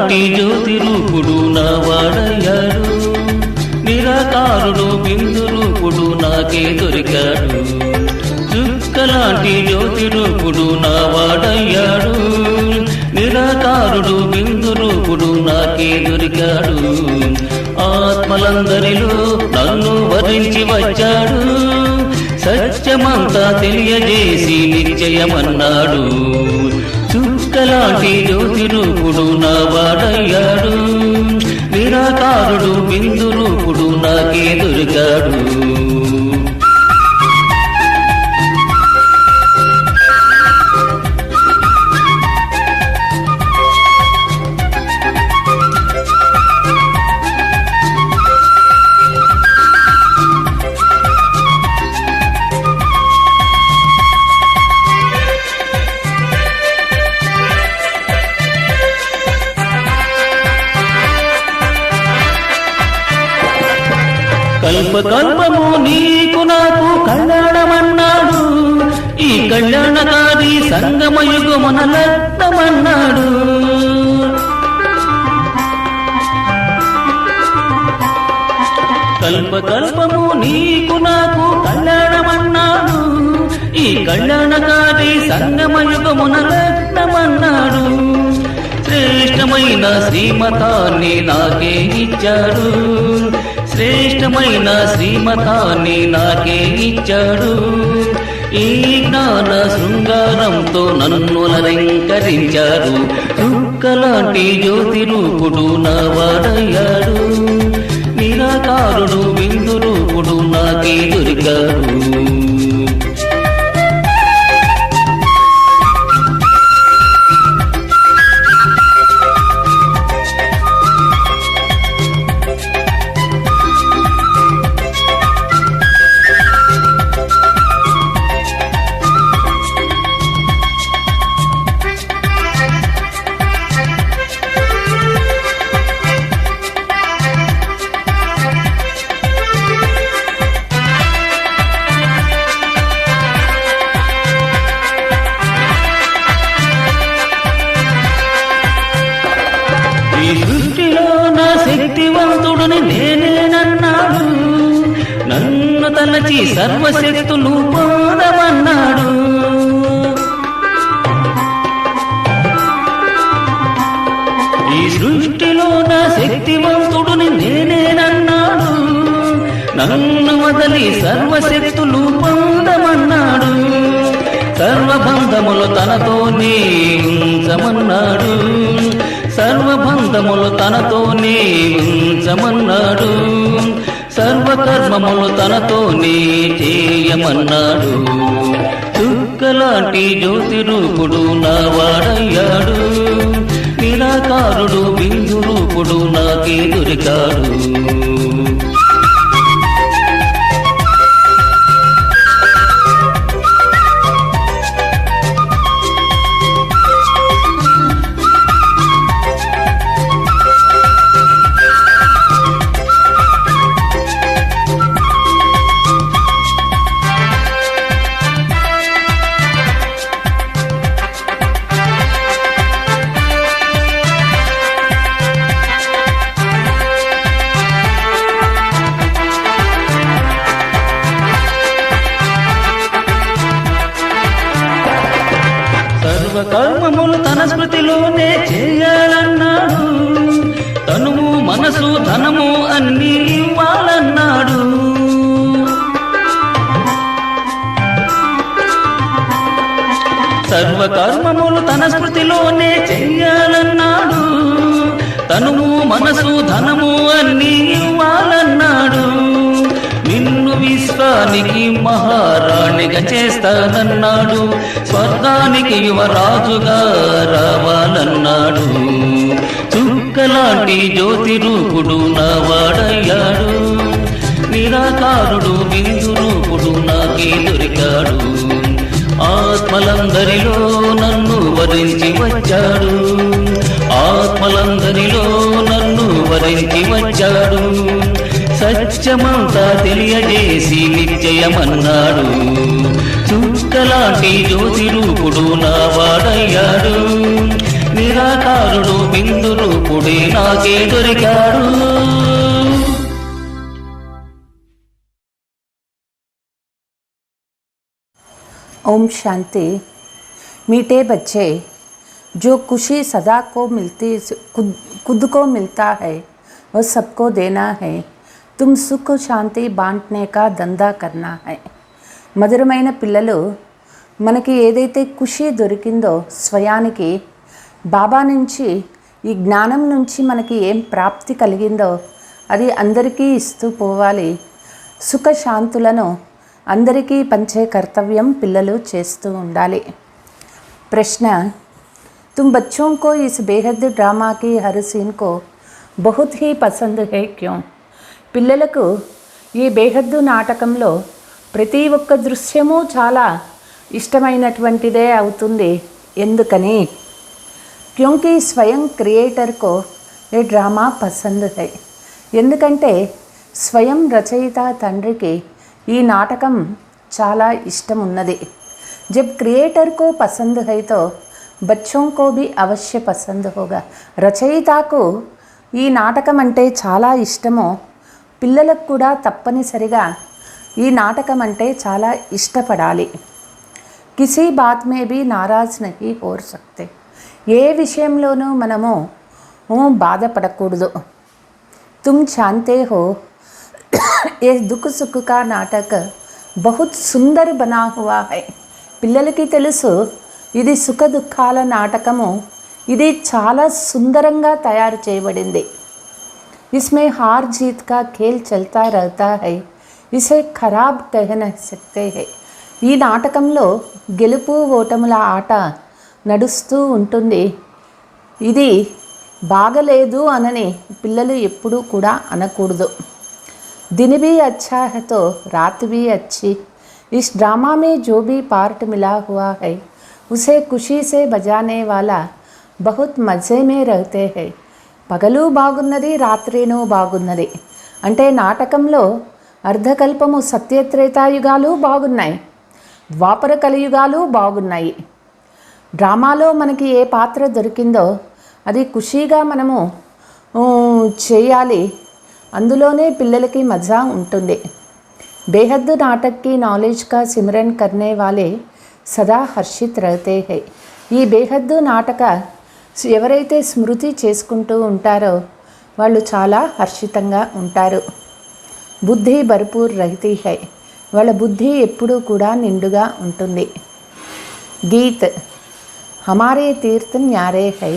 చుక్కలాంటి జ్యోతి రూపుడు నా వాడయ్యాడు, నిరాకారుడు బిందు రూపుడు నాకే దొరికాడు. చుక్కలాంటి జ్యోతి రూపుడు నా వాడయ్యాడు, నిరాకారుడు బిందు రూపుడు నాకే దొరికాడు. ఆత్మలందరిలో నన్ను వరించి వచ్చాడు, సత్యమంతా తెలియజేసి నిశ్చయమన్నాడు. చుక్కలాంటి జ్యోతి రూపుడు నా వాడయ్యాడు, నిరాకారుడు బిందు రూపుడు నాకే దొరికాడు. కల్పకల్పము నీకు నాకు కళ్యాణమన్నాడు, ఈ కళ్యాణకారి సంగమయుగమున లగ్నమన్నాడు. కల్పకల్పము నీకు నాకు కళ్యాణమన్నాడు, ఈ కళ్యాణకారి సంగమయుగమున లగ్నమన్నాడు. శ్రేష్టమైన శ్రీమతాన్ని నాకే ఇచ్చాడు, శ్రేష్టమైన శ్రీమతాన్ని నాకే ఇచ్చాడు. ఈ జ్ఞాన శృంగారంతో నన్ను అలంకరించాడు. చుక్కలాంటి జ్యోతి రూపుడు నా వాడయ్యాడు, నిరాకారుడు బిందు రూపుడు నాకే దొరికాడు. ఈ సృష్టిలో నా శక్తివంతుడిని నేనేనన్నాడు, నన్ను తలచి సర్వశక్తులు పొందమన్నాడు. ఈ సృష్టిలో నా శక్తివంతుడిని నేనేనన్నాడు, నన్ను వదలి సర్వశక్తులు పొందమన్నాడు. సర్వబంధములు తనతోనే ఉంచమన్నాడు, సర్వబంధములు తనతోనే ఉంచమన్నాడు. సర్వకర్మములు తనతోనే చేయమన్నాడు. చుక్కలాంటి జ్యోతి రూపుడు నా వాడయ్యాడు, నిరాకారుడు బిందు రూపుడు నాకే దొరికాడు. సర్వకర్మములు తన స్మృతిలోనే చేయాలన్నాడు, తనువు మనసు ధనము అన్నీ ఇవ్వాలన్నాడు. సర్వకర్మములు తన స్మృతిలోనే చేయాలన్నాడు, తనువు మనసు ధనము అన్నీ ఇవ్వాలన్నాడు. నిన్ను విశ్వానికి మహారాణిగా చేస్తానన్నాడు, స్వర్గానికి యువరాజుగా రావాలన్నాడు. చుక్కలాంటి జ్యోతి రూపుడు నా వాడయ్యాడు, నిరాకారుడు బిందు రూపుడు నాకే దొరికాడు. ఆత్మలందరిలో నన్ను వరించి వచ్చాడు, ఆత్మలందరిలో నన్ను వరించి వచ్చాడు. సత్యమంతా తెలియజేసి నిశ్చయమన్నాడు. చుక్కలాంటి జ్యోతి రూపుడు నా వాడయ్యాడు, నిరాకారుడు బిందు రూపుడే నాకే దొరికాడు. ओम शांति। मीठे बच्चे, जो खुशी सदा को मिलती खुद को मिलता है वह सबको देना है। तुम सुख शांति बांटने का धंधा करना है। మధురమైన పిల్లలు, మనకి ఏదైతే ఖుషి దొరికిందో స్వయానికి బాబా నుంచి, ఈ జ్ఞానం నుంచి మనకి ఏం ప్రాప్తి కలిగిందో అది అందరికీ ఇస్తూ పోవాలి. సుఖ శాంతులను అందరికీ పంచే కర్తవ్యం పిల్లలు చేస్తూ ఉండాలి. प्रश्न, तुम बच्चों को इस बेहद ड्रामा की हर सीन को बहुत ही पसंद है क्यों? పిల్లలకు ఈ బేహద్దు నాటకంలో ప్రతి ఒక్క దృశ్యము చాలా ఇష్టమైనటువంటిదే అవుతుంది. ఎందుకని? क्योंकि स्वयं क्रिएटर को ये ड्रामा पसंद है. ఎందుకంటే స్వయం రచయిత తండ్రికి ఈ నాటకం చాలా ఇష్టం ఉన్నది. जब क्रिएटर को पसंद है तो बच्चों को भी अवश्य पसंद होगा. రచయితకు ఈ నాటకం అంటే చాలా ఇష్టమో పిల్లలకు కూడా తప్పనిసరిగా ఈ నాటకం అంటే చాలా ఇష్టపడాలి. కిసి బాత్ మే భీ నారాజ్ నహీ హో సక్తే. ఏ విషయంలోనూ మనము బాధపడకూడదు. तुम जानते हो ये दुख सुख का नाटक बहुत सुंदर बना हुआ है. పిల్లలకి తెలుసు ఇది సుఖ దుఃఖాల నాటకము, ఇది చాలా సుందరంగా తయారు చేయబడింది. इसमें हार जीत का खेल चलता रहता है, इसे खराब कह नहीं सकते हैं. ఈ నాటకంలో గెలుపు ఓటముల ఆట నడుస్తూ ఉంటుంది. ఇది బాగలేదు అనని పిల్లలు ఎప్పుడూ కూడా అనకూడదు. दिन भी अच्छा है तो रात भी अच्छी. इस ड्रामा में जो भी पार्ट मिला हुआ है उसे खुशी से बजाने वाला बहुत मज़े में रहते हैं. పగలు బాగున్నది, రాత్రినూ బాగున్నది అంటే నాటకంలో అర్ధకల్పము సత్యత్రేతాయుగాలు బాగున్నాయి, ద్వాపర కలియుగాలు బాగున్నాయి. డ్రామాలో మనకి ఏ పాత్ర దొరికిందో అది ఖుషీగా మనము చేయాలి. అందులోనే పిల్లలకి మజా ఉంటుంది. बेहद नाटक की नॉलेज का सिमरन करने वाले सदा हर्षित रहते हैं. ఈ బేహద్దు నాటక ఎవరైతే స్మృతి చేసుకుంటూ ఉంటారో వాళ్ళు చాలా హర్షితంగా ఉంటారు. బుద్ధి భర్పూర్ రహితి హై. వాళ్ళ బుద్ధి ఎప్పుడూ కూడా నిండుగా ఉంటుంది. గీత్, హమారే తీర్థ న్యారే హై.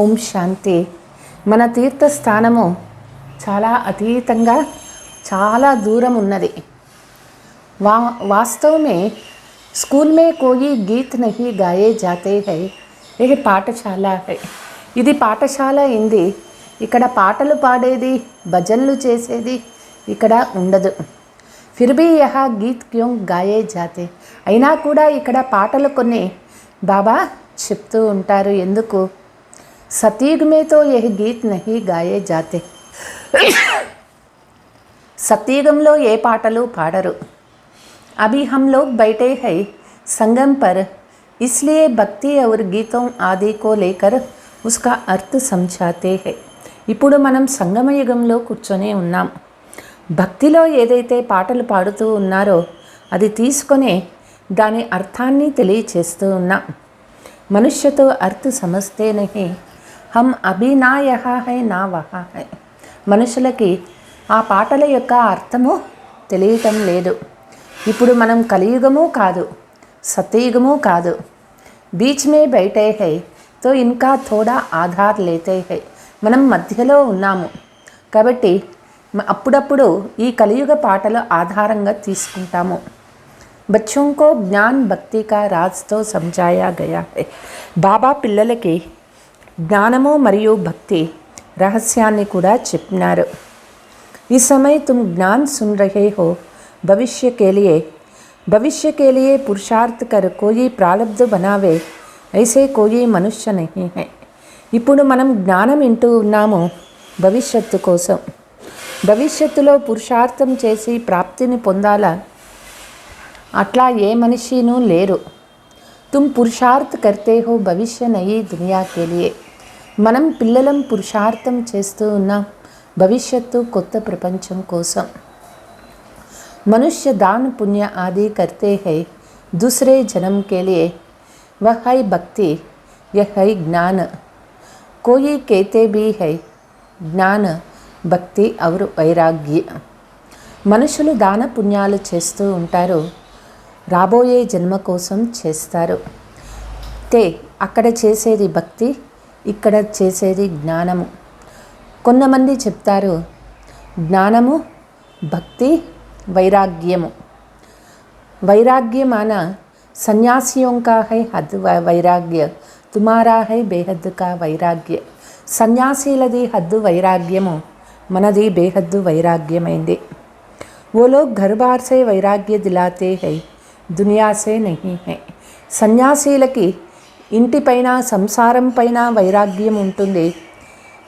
ఓం శాంతి. మన తీర్థస్థానము చాలా అతీతంగా చాలా దూరం ఉన్నది. वास्तव में स्कूल में कोई गीत नहीं गाए जाते हैं. यह పాఠశాల है. ఇది పాఠశాల అయింది. ఇక్కడ పాటలు పాడేది, భజనలు చేసేది ఇక్కడ ఉండదు. फिर भी यहाँ गीत क्यों गाए जाते. అయినా కూడా ఇక్కడ పాటలు కొన్ని బాబా చెప్తూ ఉంటారు. ఎందుకు? सतयुग में तो यह गीत नहीं गाए जाते. సత్యుగంలో ఏ పాటలు పాడరు. अभी हम लोग बैठे हैं संगम पर, इसलिए भक्ति और गीतों आदि को लेकर उसका अर्थ समझाते हैं. ఇప్పుడు మనం సంగమ యుగంలో కూర్చొని ఉన్నాం. భక్తిలో ఏదైతే పాటలు పాడుతూ ఉన్నారో అది తీసుకొని దాని అర్థాన్ని తెలియచేస్తూ ఉన్నాం. मनुष्य तो अर्थ समझते नहीं, हम अभी ना यहाँ है ना वहाँ है. మనుషులకి ఆ పాటల యొక్క అర్థము తెలియటం లేదు. ఇప్పుడు మనం కలియుగము కాదు, సత్యయుగము కాదు. బీచ్ మే బైఠే హై తో ఇన్కా థోడా ఆధార్ లేతే హై. మనం మధ్యలో ఉన్నాము కాబట్టి అప్పుడప్పుడు ఈ కలియుగ పాటలు ఆధారంగా తీసుకుంటాము. బచ్చోं को ज्ञान भक्ति का राज तो समझाया गया है. బాబా పిల్లలకి జ్ఞానము మరియు భక్తి రహస్యాన్ని కూడా చెప్పినారు. इस समय तुम ज्ञान सुन रहे हो, भविष्य के लिए पुरुषार्थ कर कोई प्रारब्ध बनावे ऐसे कोई मनुष्य नहीं है. ఇప్పుడు మనం జ్ఞానం వింటూ ఉన్నాము భవిష్యత్తు కోసం. భవిష్యత్తులో పురుషార్థం చేసి ప్రాప్తిని పొందాలా అట్లా ఏ మనిషినూ లేరు. तुम पुरुषार्थ करते हो भविष्य नई दुनिया के लिए మనం పిల్లలం పురుషార్థం చేస్తూ ఉన్నాం భవిష్యత్తు కొత్త ప్రపంచం కోసం मनुष्य दान पुण्य आदि करते हैं दूसरे जन्म के लिए वह है भक्ति यह है ज्ञान कोई कहते भी है ज्ञान భక్తి और వైరాగ్య మనుషులు దాన పుణ్యాలు చేస్తూ ఉంటారు రాబోయే జన్మ కోసం చేస్తారు అక్కడ చేసేది భక్తి ఇక్కడ చేసేది జ్ఞానము కొంతమంది చెప్తారు జ్ఞానము భక్తి वैराग्यमु वैराग्य माना सन्यासियों का है हद वैराग्य तुम्हारा है बेहद का वैराग्य सन्यासीलदी हद्दु वैराग्यमु मनदी बेहद्दु वैराग्यమైంది वो लोग घर बार से वैराग्य दिलाते हैं दुनिया से नहीं है సన్యాసీలకి ఇంటి పైన సంసారం పైన వైరాగ్యం ఉంటుంది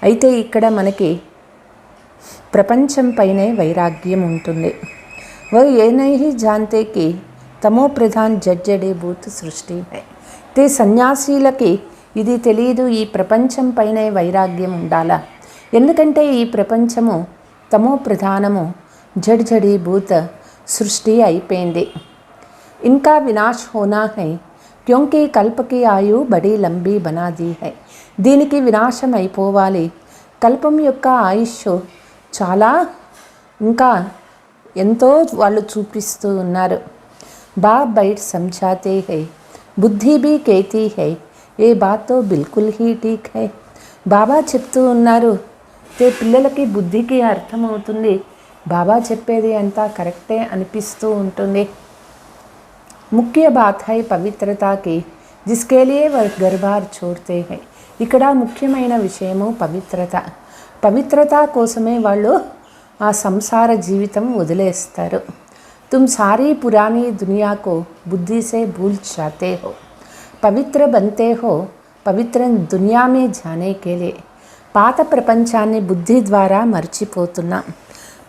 అయితే ఇక్కడ మనకి ప్రపంచం పైనే వైరాగ్యం ఉంటుంది वह ये नहीं जानते कि तमो प्रधान जड्जडीभूत सृष्टि है ते సన్యాసీలకి ఇది తెలియదు ఈ ప్రపంచం పైనే వైరాగ్యం ఉండాలా ఎందుకంటే ఈ ప్రపంచము తమో ప్రధానము జడ్జడీభూత సృష్టి అయిపోయింది इनका विनाश होना है क्योंकि कल्प की आयु बड़ी लंबी बना दी है దీనికి వినాశం అయిపోవాలి కల్పం యొక్క ఆయుష్ చాలా ఇంకా ఎంతో వాళ్ళు చూపిస్తూ ఉన్నారు बाप बैठ समझाते हैं बुद्धि भी कहती है ये बात तो बिल्कुल ही ठीक है బాబా చెప్తూ ఉన్నారు పిల్లలకి బుద్ధికి అర్థమవుతుంది బాబా చెప్పేది అంతా కరెక్టే అనిపిస్తూ ఉంటుంది ముఖ్య బాత్ है पवित्रता की जिसके लिए वह घर बार छोड़ते हैं ఇక్కడ ముఖ్యమైన విషయము పవిత్రత కోసమే వాళ్ళు ఆ సంసార జీవితం వదిలేస్తారు तुम सारी पुरानी दुनिया को बुद्धि से भूल जाते हो पवित्र बनते हो पवित्र दुनिया में जाने के लिए పాత ప్రపంచాన్ని బుద్ధి ద్వారా మర్చిపోతున్నాం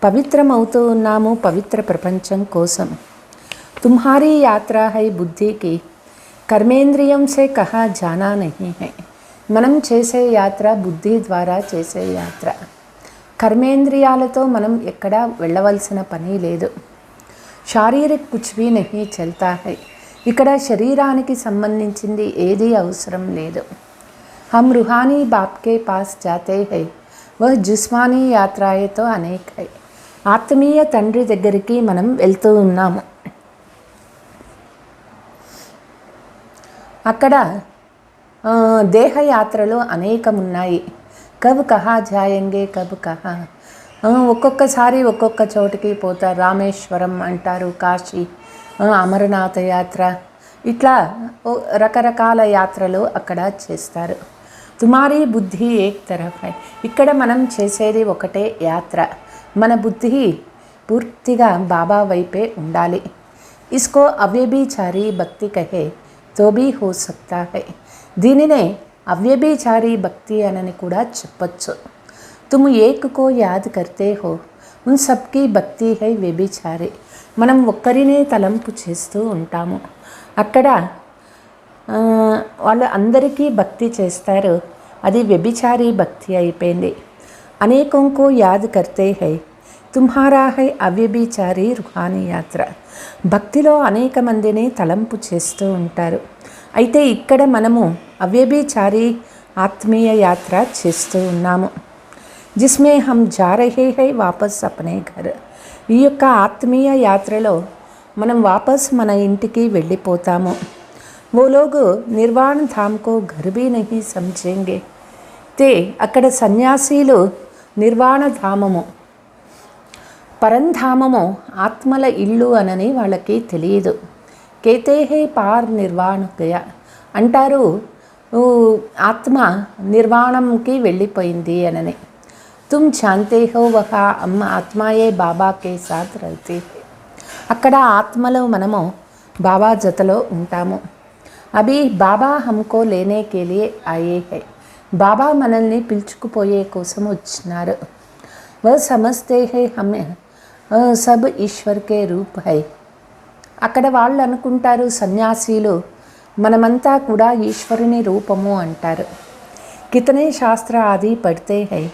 పవిత్రమవుతూ ఉన్నాము పవిత్ర ప్రపంచం కోసం तुम्हारी यात्रा है बुद्धि की कर्मेंद्रियम से कहा जाना नहीं है మనం చేసే యాత్ర బుద్ధి ద్వారా చేసే యాత్ర కర్మేంద్రియాలతో మనం ఎక్కడ వెళ్ళవలసిన పని లేదు శారీరక కుచ్ భీ నహీ చల్తా హై ఇక్కడ శరీరానికి సంబంధించింది ఏది అవసరం లేదు హమ్ రూహానీ బాప్ కే పాస్ జాతే హై వహ్ జిస్మానీ యాత్రాయే తో అనేక్ హై ఆత్మీయ తండ్రి దగ్గరికి మనం వెళ్తూ ఉన్నాము అక్కడ దేహయాత్రలు అనేకమున్నాయి కబ్ కహా జాయేంగే కబ్ కహా ఒక్కొక్కసారి ఒక్కొక్క చోటికి పోతారు రామేశ్వరం అంటారు కాశీ అమరనాథ యాత్ర ఇట్లా రకరకాల యాత్రలు అక్కడ చేస్తారు తుమారీ బుద్ధి ఏక్ తరఫ్ హై ఇక్కడ మనం చేసేది ఒకటే యాత్ర మన బుద్ధి పూర్తిగా బాబా వైపే ఉండాలి ఇస్కో అవ్యభిచారి భక్తి కహే తో భీ హో సక్తా హై దీనినే అవ్యభిచారి భక్తి అనని కూడా చెప్పచ్చు तुम एक को याद करते हो उन सबकी భక్తి है వ్యభిచారి మనం ఒక్కరినే తలంపు చేస్తూ ఉంటాము అక్కడ వాళ్ళు అందరికీ భక్తి చేస్తారు అది వ్యభిచారి భక్తి అయిపోయింది అనేకోं को याद करते हैं तुम्हारा है అవ్యభిచారి రుహానీ యాత్ర భక్తిలో అనేక మందిని తలంపు చేస్తూ ఉంటారు అయితే ఇక్కడ మనము అవ్యభిచారి ఆత్మీయ యాత్ర చేస్తూ ఉన్నాము जिसमें हम जा रहे हैं वापस अपने घर ఈ యొక్క ఆత్మీయ యాత్రలో మనం వాపస్ మన ఇంటికి వెళ్ళిపోతాము वो लोग निर्वाण धाम को घर भी नहीं समझेंगे అక్కడ సన్యాసీలు నిర్వాణ ధామము పరంధామము ఆత్మల ఇల్లు అనని వాళ్ళకి తెలియదు కేతే హే పార్ నిర్వాణ గయా అంటారు ఆత్మ నిర్వాణంకి వెళ్ళిపోయింది అనని तुम जानते हो वह ఆత్మాయే బాబా के साथ रहते हैं అక్కడ ఆత్మలో మనము బాబా జతలో ఉంటాము అభి బాబా हमको लेने के लिए आए हैं బాబా మనల్ని పిలుచుకుపోయే కోసం వచ్చినారు वह समझते हैं हमें सब ईश्वर के रूप है అక్కడ వాళ్ళు అనుకుంటారు సన్యాసీలు మనమంతా కూడా ఈశ్వరుని రూపము అంటారు. कितने शास्त्र आदि पढ़ते हैं,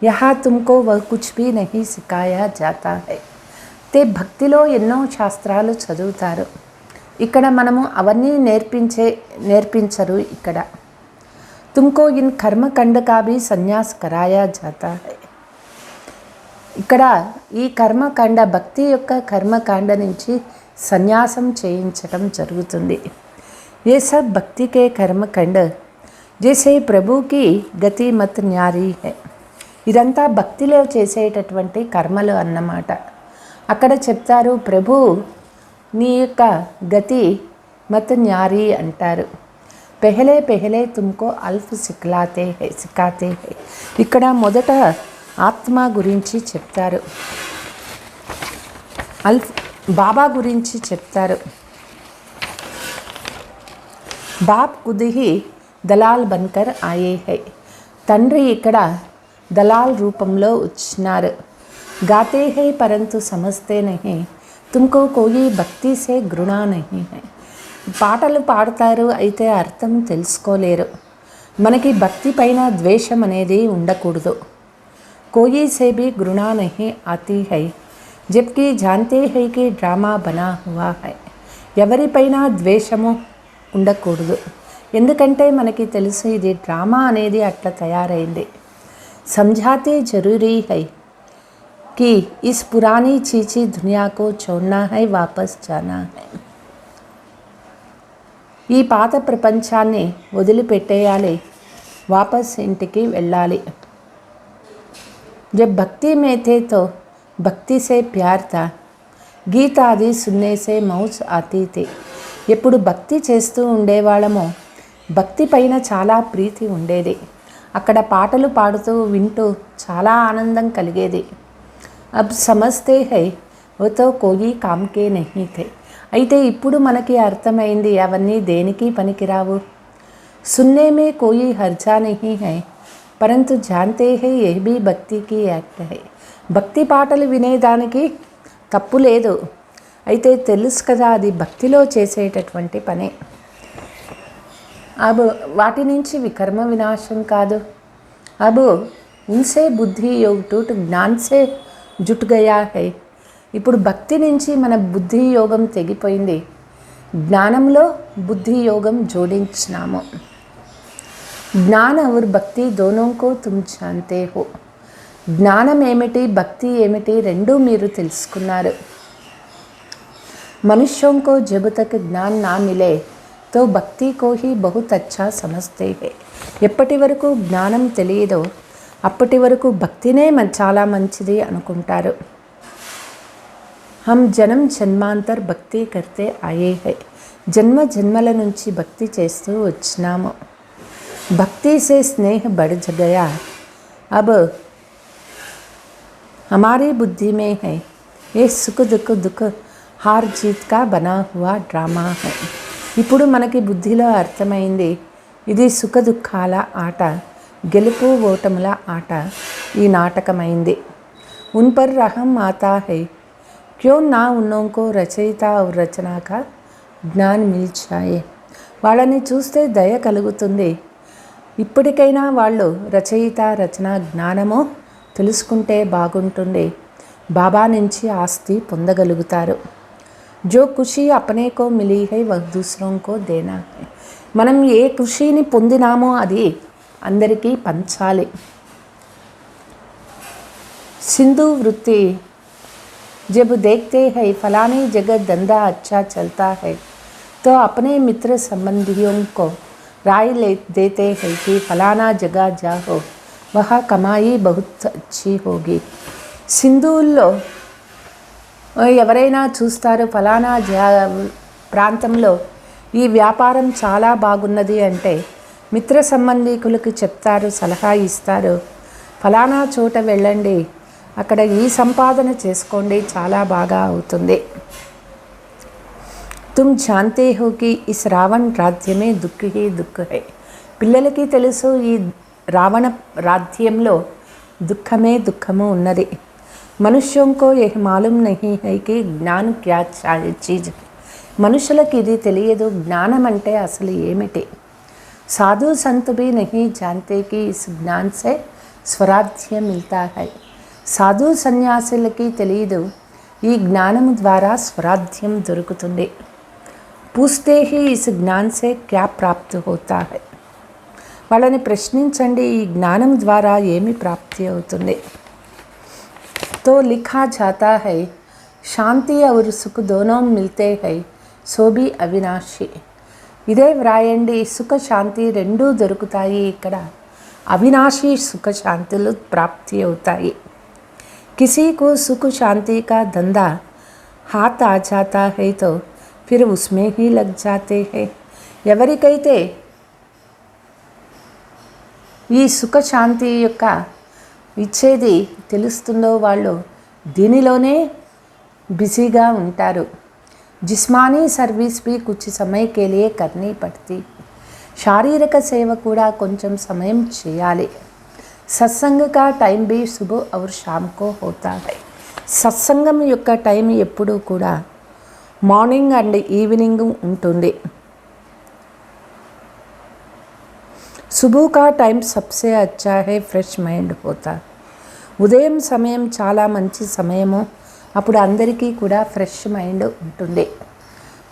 यहाँ तुमको वह कुछ भी नहीं सिखाया जाता है. ते భక్తిలో ఎన్నో శాస్త్రాలు చదువుతారు, ఇక్కడ మనము అవన్నీ నేర్పించరు. ఇక్కడ तुमको इन कर्मकांड का भी संन्यास कराया जाता है. ఇక్కడ ఈ కర్మకాండ, భక్తి యొక్క కర్మకాండ నుంచి సన్యాసం చేయించడం జరుగుతుంది. ये सब भक्ति के कर्मकांड जैसे ప్రభు की గతి మత్ న్యారీ హై. ఇదంతా భక్తిలో చేసేటటువంటి కర్మలు అన్నమాట. అక్కడ చెప్తారు ప్రభు నీ యొక్క గతి మత్ న్యారీ అంటారు. పెహలే పెహలే తుమ్కో అల్ఫ్ సిఖాతే హై. ఇక్కడ మొదట ఆత్మ గురించి చెప్తారు, అల్ఫ్ బాబా గురించి చెప్తారు. బాప్ కుదిహి దలాల్ బన్కర్ ఆయే హై. తండ్రి ఇక్కడ దలాల్ రూపంలో వచ్చినారు. గాతే హై పరంతు సమస్తే నహి, తుమ్కో కోయి భక్తి సే గుణా నహి హై. పాటలు పాడతారు, అయితే అర్థం తెలుసుకోలేరు. మనకి భక్తి పైన ద్వేషం అనేది ఉండకూడదు. కోయి సే భీ గుణా నహి ఆతీ హై, జబ్కి జాన్తే హై కి డ్రామా బనా హువా హై. ఎవరిపైన ద్వేషము ఉండకూడదు, ఎందుకంటే మనకి తెలుసు ఇది డ్రామా అనేది అట్లా తయారైంది. समझाते जरूरी है कि इस पुरानी चीची दुनिया को छोड़ना है, वापस जाना है. ఈ పాత ప్రపంచాన్ని వదిలిపెట్టేయాలి, వాపస్ ఇంటికి వెళ్ళాలి. जब भक्ति में थे तो भक्ति से प्यार था, गीत आदि सुनने से मौज आती थी. ఎప్పుడు భక్తి చేస్తూ ఉండేవాళ్ళమో భక్తి పైన చాలా ప్రీతి ఉండేది. అక్కడ పాటలు పాడుతూ వింటూ చాలా ఆనందం కలిగేది. అబ్ సమస్తే హై वो तो कोई काम के नहीं थे. అయితే ఇప్పుడు మనకి అర్థమైంది అవన్నీ దేనికి పనికిరావు. सुनने में कोई हर्जा नहीं है, परंतु जानते हैं यह भी भक्ति की యాక్ట్ है. భక్తి పాటలు వినేదానికి తప్పు లేదు, అయితే తెలుసు కదా అది భక్తిలో చేసేటటువంటి పని. अब వాటి నుంచి వికర్మ వినాశం కాదు. अब उनसे बुद्धि योग टूट ज्ञान से जुट गया है. ఇప్పుడు భక్తి నుంచి మన బుద్ధి యోగం తెగిపోయింది, జ్ఞానంలో బుద్ధి యోగం జోడించినాము. జ్ఞాన और భక్తి दोनों को तुम जानते हो. జ్ఞానం ఏమిటి భక్తి ఏమిటి రెండూ మీరు తెలుసుకున్నారు. मनुष्यों को जब तक ज्ञान ना मिले तो భక్తి को ही बहुत अच्छा समझते हैं. ఎప్పటి వరకు జ్ఞానం తెలియదో అప్పటి వరకు భక్తినే చాలా మంచిది అనుకుంటారు. हम जन्म जन्मांतर భక్తి करते आए हैं. జన్మ జన్మల నుంచి భక్తి చేస్తూ వచ్చినాము. భక్తి से स्नेह बढ़ गया. अब हमारी बुद्धि में है ये सुख दुख హార్ జీత్ కా బనా హువా డ్రామా హై. ఇప్పుడు మనకి బుద్ధిలో అర్థమైంది ఇది సుఖ దుఃఖాల ఆట, గెలుపు ఓటముల ఆట, ఈ నాటకమైంది. ఉన్ పర్ రహం ఆతా హై, క్యో నా ఉన్నోంకో రచయిత और రచనా కా జ్ఞాన్ మిల్ జాయే. వాళ్ళని చూస్తే దయ కలుగుతుంది. ఇప్పటికైనా వాళ్ళు రచయిత రచన జ్ఞానమో తెలుసుకుంటే బాగుంటుంది. బాబా నుంచి ఆస్తి పొందగలుగుతారు. जो खुशी अपने को मिली है वह दूसरों को देना है. మనం ఏ ఖుషీని పొందినామో అది అందరికీ పంచాలి. सिंधु वृत्ति जब देखते हैं फलानी जगह धंधा अच्छा चलता है तो अपने मित्र संबंधियों को राय देते हैं कि फलाना जगह जाओ, वहाँ कमाई बहुत अच्छी होगी. సింధువుల్లో ఎవరైనా చూస్తారు ఫలానా ప్రాంతంలో ఈ వ్యాపారం చాలా బాగున్నది అంటే మిత్ర సంబంధికులకు చెప్తారు, సలహా ఇస్తారు, ఫలానా చోట వెళ్ళండి, అక్కడ ఈ సంపాదన చేసుకోండి, చాలా బాగా అవుతుంది. तुम जानते हो कि इस रावण राज्य में दुख ही दुख है. పిల్లలకి తెలుసు ఈ రావణ రాజ్యంలో దుఃఖమే దుఃఖము ఉన్నది. मनुष्यों को यह मालूम नहीं है कि ज्ञान क्या चीज़ है. మనుషులకి ఇది తెలియదు, జ్ఞానం అంటే అసలు ఏమిటి. साधु संत भी नहीं जानते कि इस ज्ञान से स्वराज्य मिलता है. సాధు సన్యాసులకి తెలియదు ఈ జ్ఞానము ద్వారా స్వరాజ్యం దొరుకుతుంది. పూస్తే హీ ఇస్ జ్ఞాన్ సే క్యా ప్రాప్తి హోతా హై. వాళ్ళని ప్రశ్నించండి, ఈ జ్ఞానం ద్వారా ఏమి ప్రాప్తి అవుతుంది. తో లిఖా జాతా హై శాంతి और సుఖ दोनों मिलते हैं సో भी అవినాశి. ఇదే వ్రాయండి, సుఖ శాంతి రెండూ దొరుకుతాయి ఇక్కడ, అవినాశి సుఖ శాంతులు ప్రాప్తి అవుతాయి. किसी को सुख शांति का धंधा हाथ आ जाता है तो फिर उसमें ही लग जाते हैं. ఎవరికైతే ఈ సుఖ శాంతి యొక్క ఇచ్చేది తెలుస్తుందో వాళ్ళు దీనిలోనే బిజీగా ఉంటారు. जिस्मानी सर्विस भी कुछ समय के लिए करनी पड़ती. శారీరక సేవ కూడా కొంచెం సమయం చేయాలి. సత్సంగ కా టైం भी सुबह और शाम को होता है. సత్సంగం యొక్క టైం ఎప్పుడూ కూడా మార్నింగ్ అండ్ ఈవినింగ్ ఉంటుంది. सुबह का टाइम सबसे अच्छा है, फ्रेश మైండ్ होता. ఉదయం సమయం చాలా మంచి సమయము, అప్పుడు అందరికీ కూడా ఫ్రెష్ మైండ్ ఉంటుంది.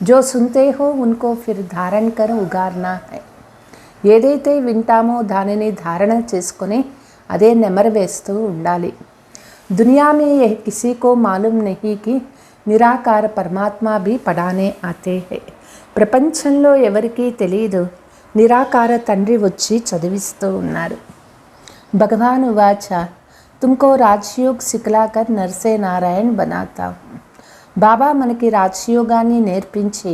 जो सुनते हो उनको फिर धारण कर उगारना है. ఏదైతే వింటామో దానిని ధారణ చేసుకొని అదే నెమరు వేస్తూ ఉండాలి. दुनिया में यह किसी को मालूम नहीं कि నిరాకార పరమాత్మ भी పడానే ఆతే హై. ప్రపంచంలో ఎవరికీ తెలియదు నిరాకార తండ్రి వచ్చి చదివిస్తూ ఉన్నారు. భగవాన్ ఉవాచ तुमको రాజయోగ్ సిఖలాకర్ నర్సే నారాయణ్ బనాతా. బాబా మనకి రాజయోగాన్ని నేర్పించి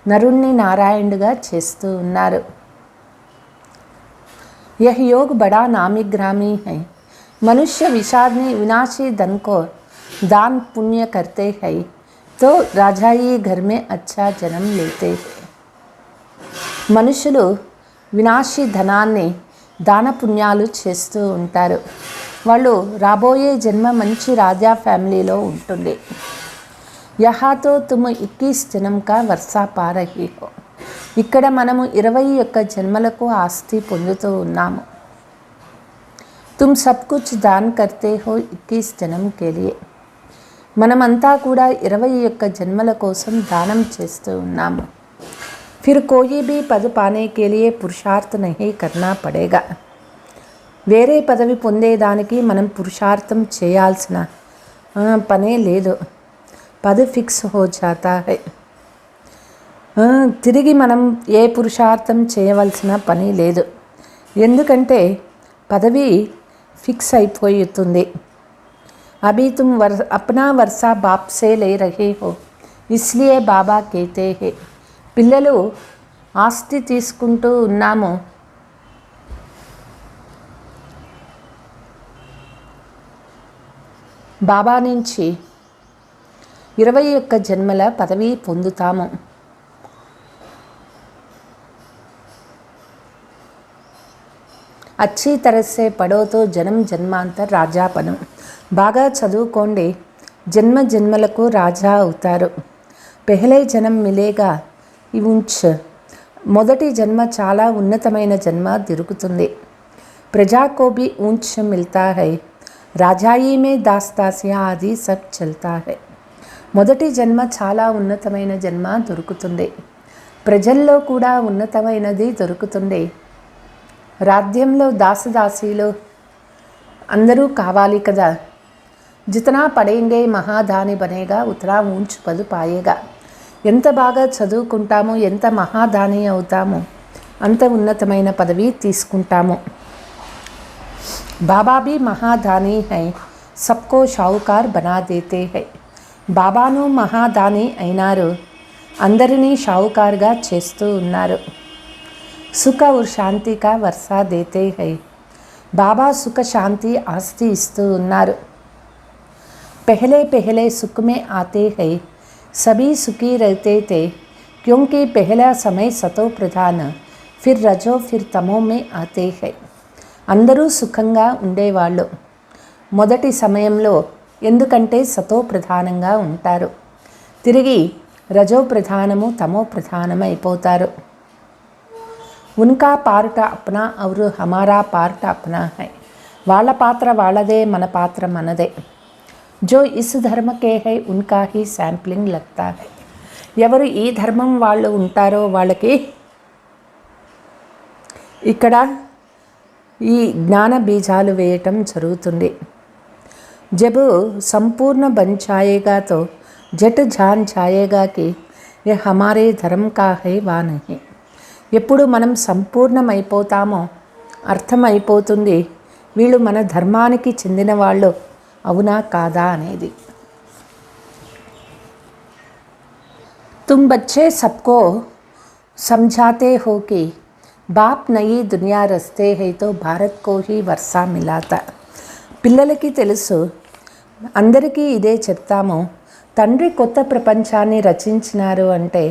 నరుణ్ణి నారాయణుడిగా చేస్తూ ఉన్నారు. यह योग बड़ा नामी ग्रामी है. मनुष्य विषादनी विनाशी धन को दान पुण्य करते हैं तो राजाई घर में अच्छा जन्म लेते हैं. మనుషులు వినాశీ ధనాన్ని దాన పుణ్యాలు చేస్తూ ఉంటారు. వాళ్ళు రాబోయే జన్మ మంచి రాజా ఫ్యామిలీలో ఉంటుంది. యహాతో తుమ్ 21 జన్మ కా వర్షా పా రహీ హో. ఇక్కడ మనము 21 జన్మలకు ఆస్తి పొందుతూ ఉన్నాము. తుమ్ సబ్ కుచ్ దాన్ కర్తే హో 21 జన్మ కే లియే. మనమంతా కూడా 21 జన్మల కోసం దానం చేస్తూ ఉన్నాము. फिर कोई भी पद पाने के लिए पुरुषार्थ नहीं करना पड़ेगा. వేరే పదవి పొందేదానికి మనం పురుషార్థం చేయాల్సిన పనే లేదు. పదవి ఫిక్స్ హో జాతా హై. తిరిగి మనం ఏ పురుషార్థం చేయవలసిన పని లేదు, ఎందుకంటే పదవి ఫిక్స్ అయిపోతుంది. అభి తుమ్ అప్నా వర్షా బాప్ సే లే రహే హో ఇస్లియే బాబా కేతే హే. పిల్లలు ఆస్తి తీసుకుంటూ ఉన్నాము, బాబా నుంచి 21 జన్మల పదవి పొందుతాము. అచ్చీ తరస్సే పడోతో జన్మ జన్మాంతర్ రాజాపనం. బాగా చదువుకోండి, జన్మ జన్మలకు రాజా అవుతారు. పెహలే జన్మ మిలేగా ఉంచ్. మొదటి జన్మ చాలా ఉన్నతమైన జన్మ దొరుకుతుంది. ప్రజాకో భీ ఊంచ్ మిల్తా హై. రాజాయి మే దాస్తాసియా ఆది సబ్ చల్తా హై. మొదటి జన్మ చాలా ఉన్నతమైన జన్మ దొరుకుతుంది. ప్రజల్లో కూడా ఉన్నతమైనది దొరుకుతుంది. రాజ్యంలో దాసదాసీలు అందరూ కావాలి కదా. జితనా పడేంగే మహాదాని బనేగా ఉతనా ఊంచ్ పదు పాయేగా. ఎంత బాగా చదువుకుంటామో, ఎంత మహాదాని అవుతామో అంత ఉన్నతమైన పదవి తీసుకుంటాము. బాబా భీ మహాదాని హై, సబ్కో షావుకార్ బనా దేతే హై. బాబాను మహాదాని అయినారు, అందరినీ షావుకారుగా చేస్తూ ఉన్నారు. సుఖ और శాంతి కా వర్షా దేతే హై. బాబా సుఖ శాంతి ఆస్తి ఇస్తూ ఉన్నారు. पहले पहले सुख में आते हैं, सभी सुखी रहते थे क्योंकि पहला समय सतो प्रधान, फिर रजो फिर तमो में आते हैं. అందరూ సుఖంగా ఉండేవాళ్ళు మొదటి సమయంలో, ఎందుకంటే సతో ప్రధానంగా ఉంటారు. తిరిగి రజో ప్రధానము తమో ప్రధానమైపోతారు. ఉన్కా పార్ట్ అప్నా और हमारा पार्ट अपना है. వాళ్ళ పాత్ర వాళ్ళదే, మన పాత్ర మనదే. जो इस धर्म के है उनका ही सैंपलिंग लगता है. ఎవరు ఈ ధర్మం వాళ్ళు ఉంటారో వాళ్ళకి ఇక్కడ ఈ జ్ఞాన బీజాలు వేయటం జరుగుతుంది. जब संपूर्ण बन जाएगा तो जट जान जाएगा कि ये हमारे धर्म का है वा नहीं. ఎప్పుడు మనం సంపూర్ణమైపోతామో అర్థమైపోతుంది వీళ్ళు మన ధర్మానికి చెందిన వాళ్ళు అవునా కాదా అనేది. तुम बच्चे सबको समझाते हो कि बाप नई दुनिया रचते है तो भारत को ही वर्षा मिला था. పిల్లలకి తెలుసు, అందరికీ ఇదే చెప్తాము, తండ్రి కొత్త ప్రపంచాన్ని రచించినారు అంటే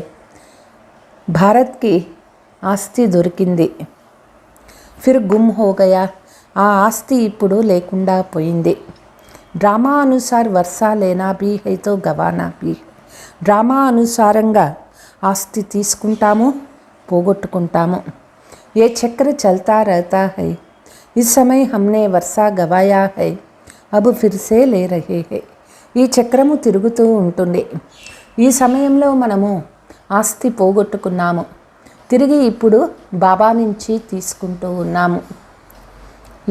భారత్కి ఆస్తి దొరికింది. ఫిర్ గుమ్ హో గయా, ఆ ఆస్తి ఇప్పుడు లేకుండా పోయింది. డ్రామా అనుసార్ వర్షా లేనా భీ హై తో గవానా భీ. డ్రామా అనుసారంగా ఆస్తి తీసుకుంటాము, పోగొట్టుకుంటాము. ఏ చక్ర చల్తా रहता है. इस समय हमने वर्षा गवाया है, अब फिर से ले रहे हैं. ఈ చక్రము తిరుగుతూ ఉంటుంది. ఈ సమయంలో మనము ఆస్తి పోగొట్టుకున్నాము, తిరిగి ఇప్పుడు బాబా నుంచి తీసుకుంటూ ఉన్నాము.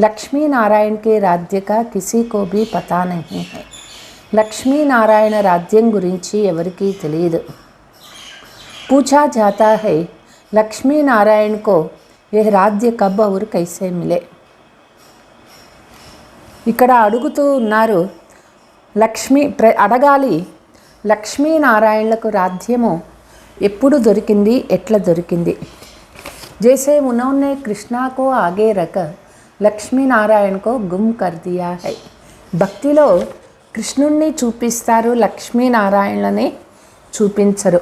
లక్ష్మీనారాయణ కే రాజ్య కా కిసీ కో భీ పతా నహీ హై. లక్ష్మీనారాయణ రాజ్యం గురించి ఎవరికీ తెలియదు. పూఛా జాతా హై లక్ష్మీనారాయణ కో ఏ రాజ్య కబ్ ఔర్ కైసే మిలే. ఇక్కడ అడుగుతూ ఉన్నారు, అడగాలి లక్ష్మీనారాయణలకు రాజ్యము ఎప్పుడు దొరికింది, ఎట్లా దొరికింది. జైసే ఉన్హోనే కృష్ణా కో ఆగే రఖ లక్ష్మీనారాయణ కో గుమ్ కర్ దియా హై. భక్తిలో కృష్ణుణ్ణి చూపిస్తారు, లక్ష్మీనారాయణని చూపించరు.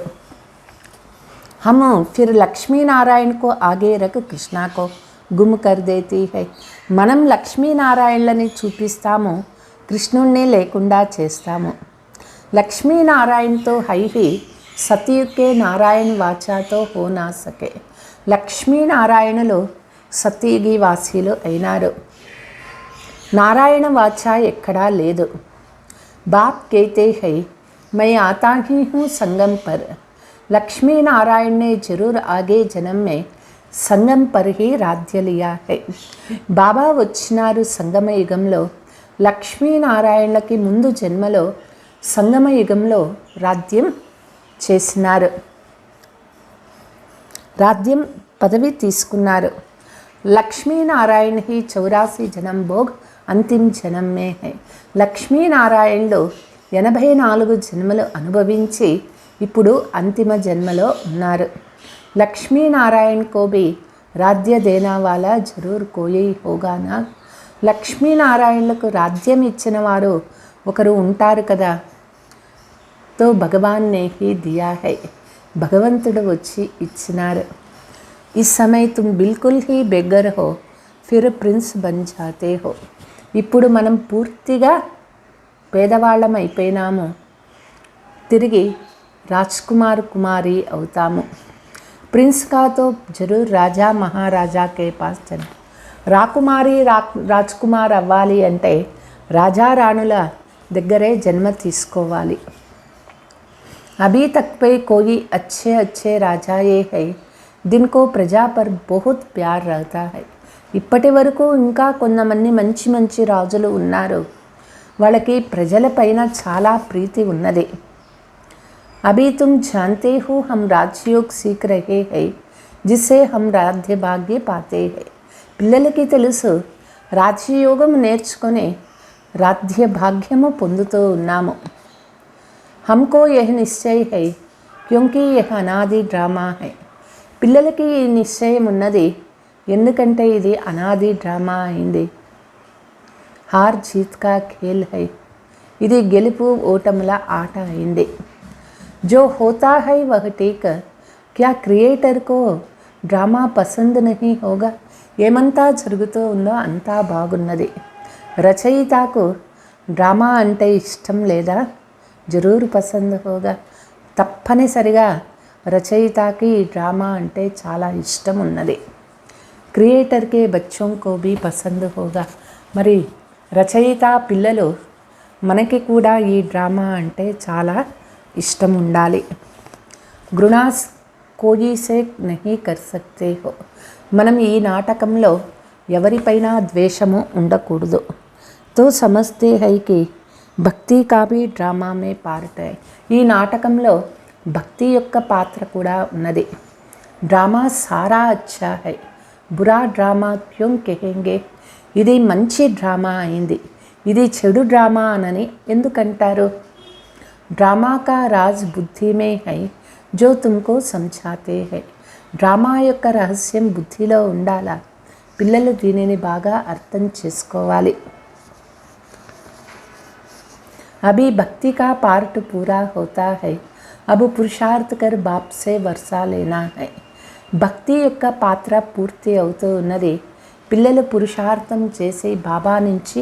हम फिर లక్ష్మీనారాయణ को आगे रख कृष्णा को गुम कर देती है. మనం లక్ష్మీనారాయణలని చూపిస్తాము, కృష్ణుణ్ణి లేకుండా చేస్తాము. లక్ష్మీనారాయణతో హైహి సతయుగే నారాయణ వాచాతో హో నా సకే. లక్ష్మీనారాయణలు సతయుగి వాసీలు అయినారు, నారాయణ వాచ ఎక్కడా లేదు. బాప్ कहते हैं मैं आता ही हूँ संगम पर. लक्ष्मी नारायण ने जरूर आगे जन्म में संगम पर ही राज्य लिया है. బాబా వచ్చినారు సంగమ యుగంలో, లక్ష్మీనారాయణలకి ముందు జన్మలో సంగమ యుగంలో రాజ్యం చేసినారు, రాజ్యం పదవి తీసుకున్నారు. లక్ష్మీనారాయణ హి 84 జనం భోగ్ అంతిమ జనం మే హై. లక్ష్మీనారాయణలు 84 జన్మలు అనుభవించి ఇప్పుడు అంతిమ జన్మలో ఉన్నారు. లక్ష్మీనారాయణ కో భీ రాజ్య దేనా వాలా జరూర్ కోయి హోగానా. లక్ష్మీనారాయణలకు రాజ్యం ఇచ్చిన వారు ఒకరు ఉంటారు కదా. తో భగవాన్ నే హీ దియా హై. భగవంతుడు వచ్చి ఇచ్చినారు. ఇస్ సమయ తుమ్ బిల్కుల్ హీ బెగ్గర్ హో ఫిర్ ప్రిన్స్ బన్ జాతే హో. ఇప్పుడు మనం పూర్తిగా పేదవాళ్ళం అయిపోయినాము, తిరిగి రాజ్కుమార్ కుమారి అవుతాము. ప్రిన్స్ కా తో జరూర్ రాజా మహారాజా కే పాస్ జన్. రాకుమారి రాజ్కుమార్ అవ్వాలి అంటే రాజారాణుల దగ్గరే జన్మ తీసుకోవాలి. అభీ తక్ పై కోయి అచ్చే అచ్చే రాజాయే హై దిన్కో ప్రజా పర్ బహుత్ ప్యార్ రహతా హై. ఇప్పటి వరకు ఇంకా కొంతమంది మంచి మంచి రాజులు ఉన్నారు, వాళ్ళకి ప్రజలపైన చాలా ప్రీతి ఉన్నది. अभी तुम जानते हो हम राजयोग सीख रहे हैं जिससे हम राज्य भाग्य पाते हैं. పిల్లలకి తెలుసు, రాజ్యయోగం నేర్చుకొని రాజ్య భాగ్యము పొందుతూ ఉన్నాము. हमको यह निश्चय है क्योंकि यह अनादि ड्रामा है. పిల్లలకి ఈ నిశ్చయం ఉన్నది ఎందుకంటే ఇది అనాది డ్రామా అయింది. హార్ జీత్ కా ఖేల్ హై. ఇది గెలుపు ఓటముల ఆట అయింది. जो होता है वह ठीक, क्या क्रिएटर को డ్రామా పసంద్ నహీ హోగా. ఏమంతా జరుగుతూ ఉందో అంతా బాగున్నది, రచయితకు డ్రామా అంటే ఇష్టం లేదా, జరూర్ పసంద్ హోగా. తప్పనిసరిగా రచయితకి ఈ డ్రామా అంటే చాలా ఇష్టం ఉన్నది. క్రియేటర్ కే బచ్చోं को भी పసంద్ होगा. మరి రచయిత పిల్లలు మనకి కూడా ఈ డ్రామా అంటే చాలా ఇష్టం ఉండాలి. గుణాస్ కోయి సే నహీ కర్ సక్తే హో. మనం ఈ నాటకంలో ఎవరిపైన ద్వేషము ఉండకూడదు. తో సమజ్తే హై కి భక్తి కా భీ డ్రామా మే పార్ట్ హై. ఈ నాటకంలో భక్తి యొక్క పాత్ర కూడా ఉన్నది. డ్రామా సారా అచ్చా హై, బురా డ్రామా క్యోం కహెంగే. ఇది మంచి డ్రామా అయింది, ఇది చెడు డ్రామా అనని ఎందుకంటారు? డ్రామా కా రాజ్ బుద్ధి మే హై జో తుమ్కో సమఝాతే హై. డ్రామా యొక్క రహస్యం బుద్ధిలో ఉండాలా. పిల్లలు దీనిని బాగా అర్థం చేసుకోవాలి. అభి భక్తి కా పార్ట్ పూరా హోతా హై, అబు పురుషార్థ్ కర్ బాప్ సే వర్షా లేనా హై. భక్తి యొక్క పాత్ర పూర్తి అవుతూ ఉన్నది. పిల్లలు పురుషార్థం చేసి బాబా నుంచి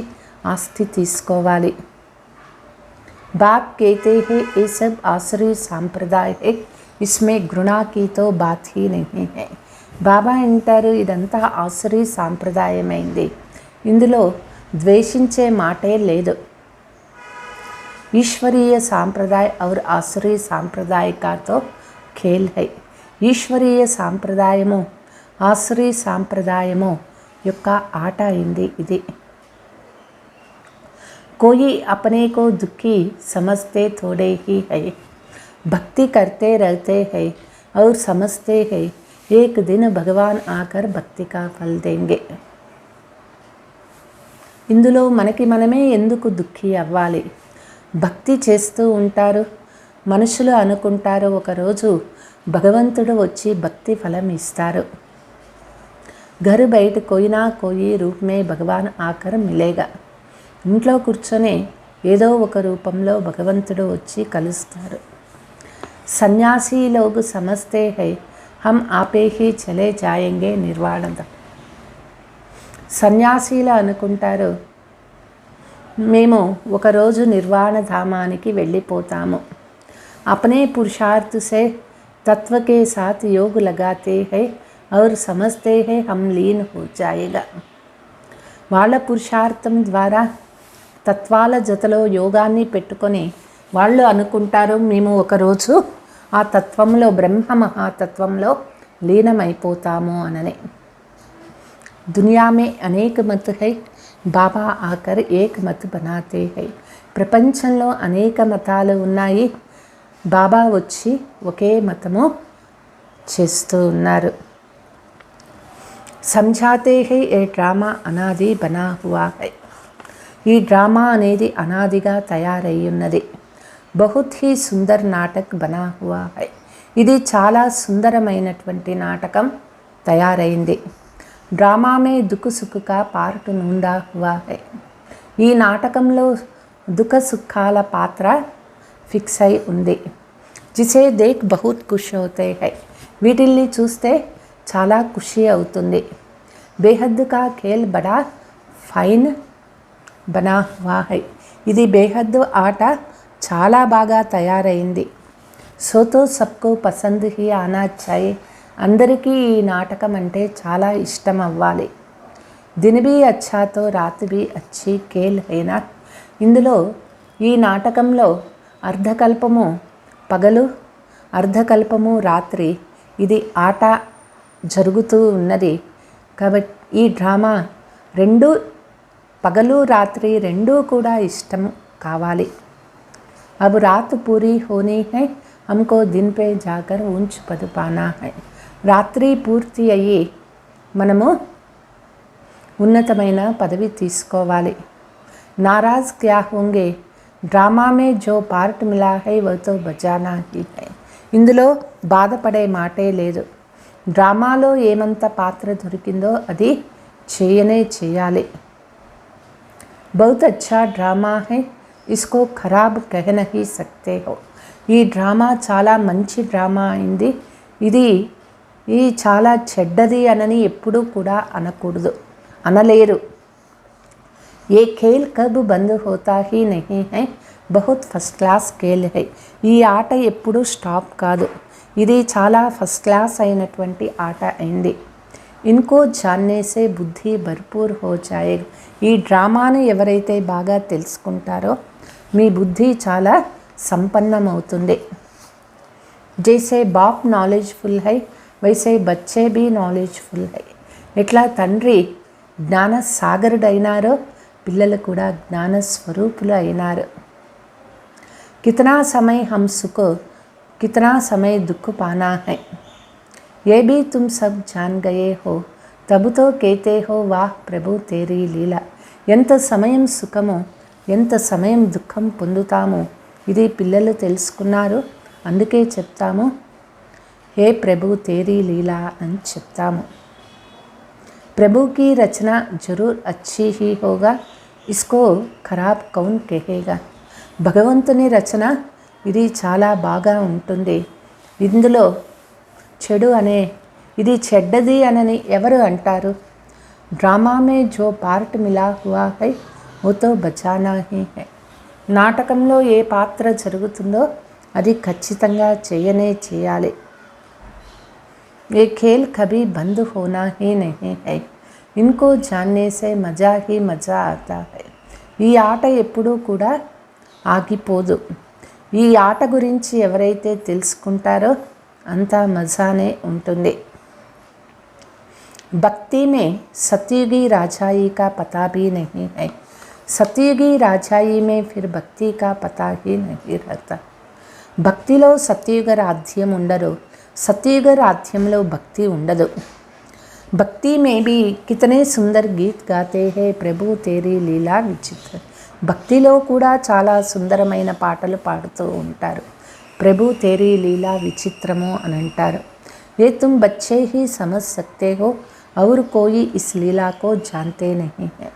ఆస్తి తీసుకోవాలి. బాప్ कहते हैं ये सब आसुरी सांप्रदाय है, इसमें घृणा की तो बात ही नहीं है. బాబా అంటారు ఇదంతా ఆసురీ సాంప్రదాయమైంది, ఇందులో ద్వేషించే మాటే లేదు. ఈశ్వరీయ సాంప్రదాయ और ఆసురీ సాంప్రదాయ का तो खेल है. ఈశ్వరీయ సాంప్రదాయము ఆసురీ సాంప్రదాయము యొక్క ఆట అయింది ఇది. कोई अपने को दुखी समझते थोड़े ही है, भक्ति करते रहते हैं और समझते हैं एक दिन भगवान आकर भक्ति का फल देंगे. ఇందులో మనకి మనమే ఎందుకు దుఃఖి అవ్వాలి? భక్తి చేస్తూ ఉంటారు, మనుషులు అనుకుంటారు ఒకరోజు భగవంతుడు వచ్చి భక్తి ఫలం ఇస్తారు. घर बैठ कोई ना कोई रूप में भगवान आकर मिलेगा. ఇంట్లో కూర్చొని ఏదో ఒక రూపంలో భగవంతుడు వచ్చి కలుస్తారు. సన్యాసి లోగ్ సమజ్తే హై హమ్ ఆపే హీ చలే జాయేంగే నిర్వాణద. సన్యాసీలు అనుకుంటారు మేము ఒకరోజు నిర్వాణ ధామానికి వెళ్ళిపోతాము. అప్నే పురుషార్థ్ సే తత్వ కే సాత్ యోగ్ లగాతే హై और समझते हैं हम लीन हो जाएगा. వాళ్ళ పురుషార్థం ద్వారా తత్వాల జతలో యోగాన్ని పెట్టుకొని వాళ్ళు అనుకుంటారు మేము ఒకరోజు ఆ తత్వంలో బ్రహ్మ మహాతత్వంలో లీనమైపోతాము అనని. దునియా మే అనేక మత్ హై, బాబా ఆకర్ ఏక్ మత్ బనాతే హై. ప్రపంచంలో అనేక మతాలు ఉన్నాయి, బాబా వచ్చి ఒకే మతము చేస్తూ ఉన్నారు. समझाते हैं ये ड्रामा अनादि बना हुआ है. ఈ డ్రామా అనేది అనాదిగా తయారై ఉన్నది. బహుత్ హీ సుందర్ నాటక్ బనా హువా హై. ఇది చాలా సుందరమైనటువంటి నాటకం తయారైంది. డ్రామా మే దుఃఖ సుఖ కా పార్ట్ నుండా హువా హై. ఈ నాటకంలో దుఃఖ సుఖాల పాత్ర ఫిక్స్ అయి ఉంది. జిసే దేఖ్ బహుత్ ఖుష్ హోతే హై. వీటిల్ని చూస్తే చాలా ఖుషి అవుతుంది. బేహద్ కా ఖేల్ బడా ఫైన్ బనా హువా హై. ఇది బేహద్ ఆట చాలా బాగా తయారైంది. సోతో సబ్కో పసంద్ హీ ఆనా చాయే. అందరికీ ఈ నాటకం అంటే చాలా ఇష్టం అవ్వాలి. దిన్ భీ అచ్చా తో రాత్ భీ అచ్చి ఖేల్ హైనా. ఇందులో ఈ నాటకంలో అర్ధకల్పము పగలు, అర్ధకల్పము రాత్రి ఇది ఆట జరుగుతూ ఉన్నది. కాబట్టి ఈ డ్రామా రెండు పగలు రాత్రి రెండూ కూడా ఇష్టం కావాలి. అబ్ రాత్ పూరీ హోనీ హై, హమ్కో దిన్ పే జాకర్ ఊంచ్ పద్ పానా హై. రాత్రి పూర్తి అయ్యి మనము ఉన్నతమైన పదవి తీసుకోవాలి. నారాజ్ క్యా హోంగే, డ్రామా మే జో పార్ట్ మిలా హై వో తో బజానా హీ హై. ఇందులో బాధపడే మాటే లేదు. డ్రామాలో ఏమంత పాత్ర దొరికిందో అది చేయనే చేయాలి. బహుత్ అచ్చా డ్రామా హై, ఇస్కో ఖరాబ్ కహ నహీ సక్తే హో. ఈ డ్రామా చాలా మంచి డ్రామా అయింది, ఇది చాలా చెడ్డది అనని ఎప్పుడూ కూడా అనకూడదు, అనలేరు. ఏ ఖేల్ కబ్ బంద్ హోతా హీ నహీ హై, బహుత్ ఫస్ట్ క్లాస్ ఖేల్ హై. ఈ ఆట ఎప్పుడూ స్టాప్ కాదు, ఇది చాలా ఫస్ట్ క్లాస్ అయినటువంటి ఆట అయింది. ఇన్కో జాన్నే సే బుద్ధి భర్పూర్ హో జాయేగా. ఈ డ్రామాను ఎవరైతే బాగా తెలుసుకుంటారో మీ బుద్ధి చాలా సంపన్నమవుతుంది. జైసే బాప్ నాలెడ్జ్ఫుల్ హై వైసే బచ్చే బీ నాలెడ్జ్ఫుల్ హై. ఎట్లా తండ్రి జ్ఞాన సాగరుడైనారో పిల్లలు కూడా జ్ఞాన స్వరూపులు అయినారు. కితనా సమయ హమ్ సుఖ కితనా సమయ దుఃఖ పానా హై. ये भी तुम सब जान गए हो तब तो कहते हो वाह ప్రభు తేరీ లీల. ఎంత సమయం సుఖమో ఎంత సమయం దుఃఖం పొందుతామో ఇది పిల్లలు తెలుసుకున్నారు, అందుకే చెప్తాము హే ప్రభు తేరీ లీలా అని చెప్తాము. ప్రభు की रचना जरूर अच्छी ही होगा इसको ఖరాబ్ కౌన్ కహేగా. భగవంతుని రచన ఇది చాలా బాగా ఉంటుంది, ఇందులో చెడు అనే ఇది చెడ్డది అనని ఎవరు అంటారు? డ్రామా మే జో పార్ట్ మిలా హువా హై వో తో బచానా హీ హై. నాటకంలో ఏ పాత్ర జరుగుతుందో అది ఖచ్చితంగా చేయనే చేయాలి. ఏ ఖేల్ కభీ బంద్ హోనా హీ నహీ హై. ఇన్కో జాన్నే సే మజా హీ మజా ఆతా హై. ఈ ఆట ఎప్పుడూ కూడా ఆగిపోదు. ఈ ఆట గురించి ఎవరైతే తెలుసుకుంటారో అంతా మజానే ఉంటుంది. భక్తి మే సత్యుగి రాజాయి కా పతా భీ నహీ హై. సత్యుగి రాజాయి మే ఫిర్ భక్తి కా పతా హీ నహీ రహతా. భక్తిలో సత్యుగ రాధ్యం ఉండరు, సత్యుగ రాధ్యంలో భక్తి ఉండదు. భక్తి మే భీ కితనే సుందర్ గీత్ గాతే హై ప్రభు తేరీ లీలా విచిత్ర. భక్తిలో కూడా చాలా సుందరమైన పాటలు పాడుతూ ఉంటారు, ప్రభు తేరీ లీలా విచిత్రము అని అంటారు. ఏ తుమ్ బచ్చే హీ సమజ్ సక్తే హో ఔర్ కోయి is Leela co జాన్తే Nahi high.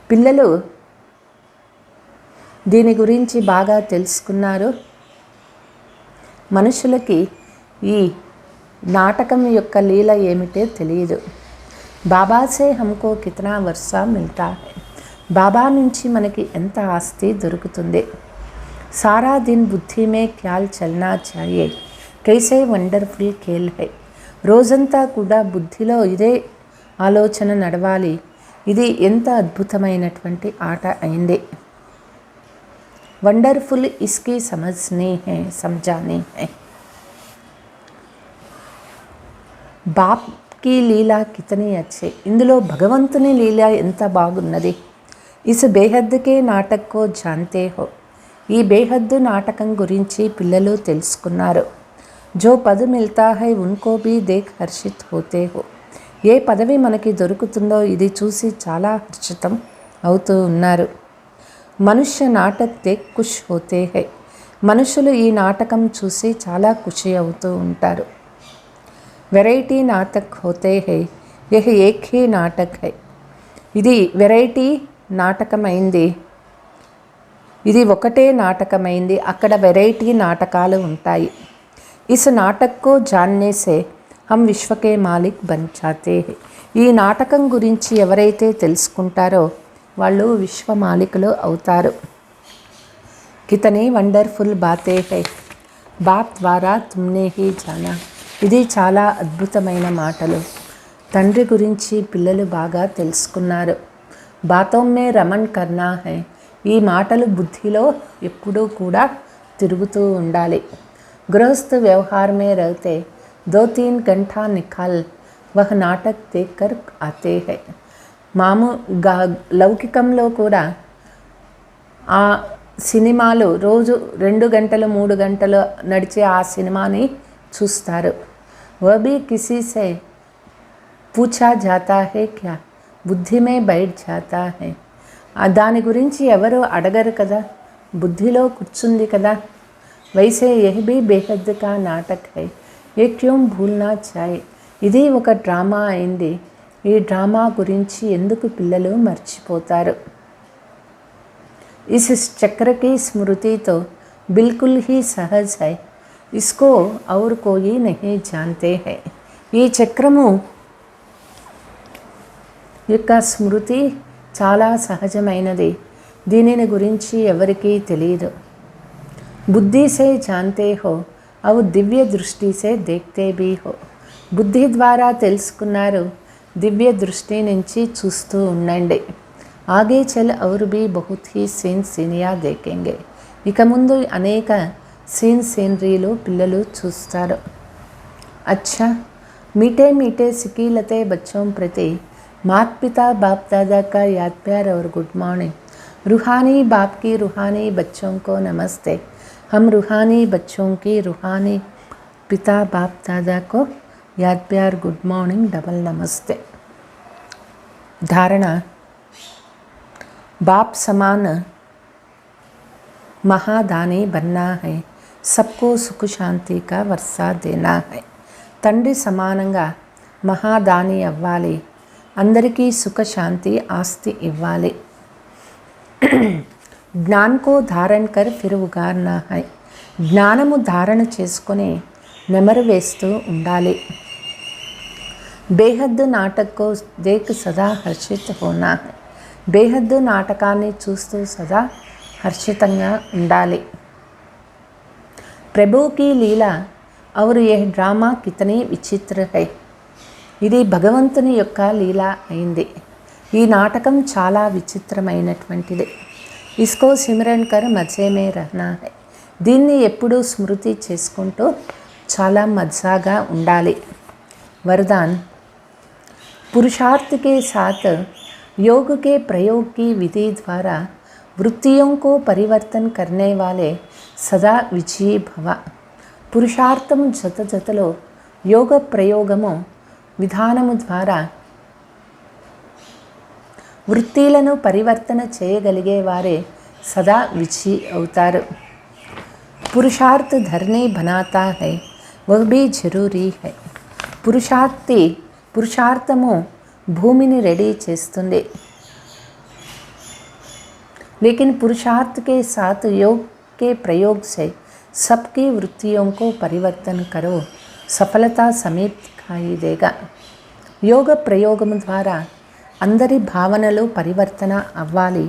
పిల్లలు దీని గురించి బాగా తెలుసుకున్నారు. మనుషులకి ఈ నాటకం యొక్క లీల ఏమిటో తెలియదు. బాబా సే హమ్కో కితనా వర్షా మిల్తా హై. బాబా నుంచి మనకి ఎంత ఆస్తి దొరుకుతుంది. सारा दिन बुद्धि में ख्याल चलना चाहिए कैसे వండర్ఫుల్ खेल है. రోజంతా కూడా బుద్ధిలో ఇదే ఆలోచన నడవాలి, ఇది ఎంత అద్భుతమైనటువంటి ఆట అయింది. వండర్ఫుల్ ఇస్కి సమజ్నీ హై సమజానీ హై. బాప్ కి లీలా కితనీ అచ్చే. ఇందులో భగవంతుని లీల ఎంత బాగున్నది. ఇస్ బేహద్కే నాటక్ కో జాన్తే హో. ఈ బేహద్దు నాటకం గురించి పిల్లలు తెలుసుకున్నారు. జో పదవి మిల్తా హై ఉన్కో భీ దేఖ్ హర్షిత్ హోతే హో. ఏ పదవి మనకి దొరుకుతుందో ఇది చూసి చాలా హర్షితం అవుతూ ఉన్నారు. మనుష్య నాటక్ దేఖ్ ఖుష్ హోతే హై. మనుషులు ఈ నాటకం చూసి చాలా ఖుషి అవుతూ ఉంటారు. వెరైటీ నాటక్ హోతే హై యహ్ ఏక్ హీ నాటక్ హై. ఇది వెరైటీ నాటకమైంది, ఇది ఒకటే నాటకమైంది, అక్కడ వెరైటీ నాటకాలు ఉంటాయి. ఇస్ నాటక్ కో జాన్నే సే హమ్ విశ్వకే మాలిక్ బన్ జాతే హై. ఈ నాటకం గురించి ఎవరైతే తెలుసుకుంటారో వాళ్ళు విశ్వ మాలికులు అవుతారు. కితనీ వండర్ఫుల్ బాతే హై బాప్ ద్వారా తుమ్నే హీ జానా. ఇది చాలా అద్భుతమైన మాటలు. తండ్రి గురించి పిల్లలు బాగా తెలుసుకున్నారు. బాతోం మే రమణ్ కర్నా హై. ఈ మాటలు బుద్ధిలో ఎప్పుడూ కూడా తిరుగుతూ ఉండాలి. గృహస్థ వ్యవహార్ మే రహతే 2-3 घंटा నికాల్ వహ్ నాటక్ దేఖ్ కర్ ఆతే హై. లౌకికంలో కూడా ఆ సినిమాలు రోజు 2 గంటలు 3 గంటలు నడిచే ఆ సినిమాని చూస్తారు. వహ్ భీ కిసీ సే పూఛా జాతా హై క్యా బుద్ధి మే బైఠ్ జాతా హై. దాని గురించి ఎవరు అడగరు కదా, బుద్ధిలో కూర్చుంది కదా. వైసే యహ్ భీ బేహద్ కా నాటక్ హై ఏ క్యోం భూల్నా చాయ్. ఇది ఒక డ్రామా అయింది, ఈ డ్రామా గురించి ఎందుకు పిల్లలు మర్చిపోతారు. ఇస్ చక్ర की स्मृति तो बिल्कुल ही सहज है इसको और कोई नहीं जानते हैं. ఈ చక్రము యొక్క స్మృతి చాలా సహజమైనది, దీనిని గురించి ఎవరికీ తెలియదు. बुद्धि से जानते हो और दिव्य दृष्टि से देखते भी हो. బుద్ధి ద్వారా తెలుసుకున్నారు, దివ్య దృష్టి నుంచి చూస్తూ ఉండండి. ఆగే చల్ ఔర్ భీ బహుత్ హీ సీన్ సీనియా దేఖేంగే. ఇక ముందు అనేక సీనరీలు పిల్లలు చూస్తారు. अच्छा, मीठे मीठे सिकीलते बच्चों प्रति माता पिता बाप दादा का याद प्यार और गुड मॉर्निंग. रूहानी बाप की रूहानी बच्चों को नमस्ते. हम रूहानी बच्चों की रूहानी पिता बाप दादा को याद प्यार गुड मॉर्निंग डबल नमस्ते. धारणा, बाप समान महादानी बनना है, सबको सुख शांति का वर्षा देना है. తండ్రి సమానంగా మహాదాని అవ్వాలి, అందరికీ సుఖ శాంతి ఆస్తి ఇవ్వాలి. జ్ఞాన్కో ధారణ కర్ ఫిర్ ఉగార్నా హై. జ్ఞానము ధారణ చేసుకొని నెమరు వేస్తూ ఉండాలి. బేహద్దు నాటకో దేక్ సదా హర్షిత్ హోనా హై. బేహద్దు నాటకాన్ని చూస్తూ సదా హర్షితంగా ఉండాలి. ప్రభు కీ లీలా और यह డ్రామా కితనీ విచిత్ర హై. ఇది భగవంతుని యొక్క లీల అయింది. ఈ నాటకం చాలా విచిత్రమైనటువంటిది. ఇస్కో సిమరన్ కర్ మజే మే రహనా హై. దీన్ని ఎప్పుడూ స్మృతి చేసుకుంటూ చాలా మజాగా ఉండాలి. వరదాన్, पुरुषार्थ के साथ योग के प्रयोग की विधि द्वारा वृत्तियों को परिवर्तन करने वाले सदा विजयी भव. పురుషార్థము జత జతలో యోగ ప్రయోగము విధానము ద్వారా వృత్తిలను పరివర్తన చేయగలిగే వారే సదా విజయీ అవుతారు. పురుషార్థ ధరణి బనాతా హై, వహ్ భీ జరూరీ హై. పురుషార్థము భూమిని రెడీ చేస్తుంది. లేకిన్ పురుషార్థ కే సాత్ యోగ్ కే ప్రయోగ్ సే सबकी वृत्तियों को परिवर्तन करो, सफलता समीप दिखाई देगा. యోగ ప్రయోగం ద్వారా అందరి భావనలు పరివర్తన అవ్వాలి.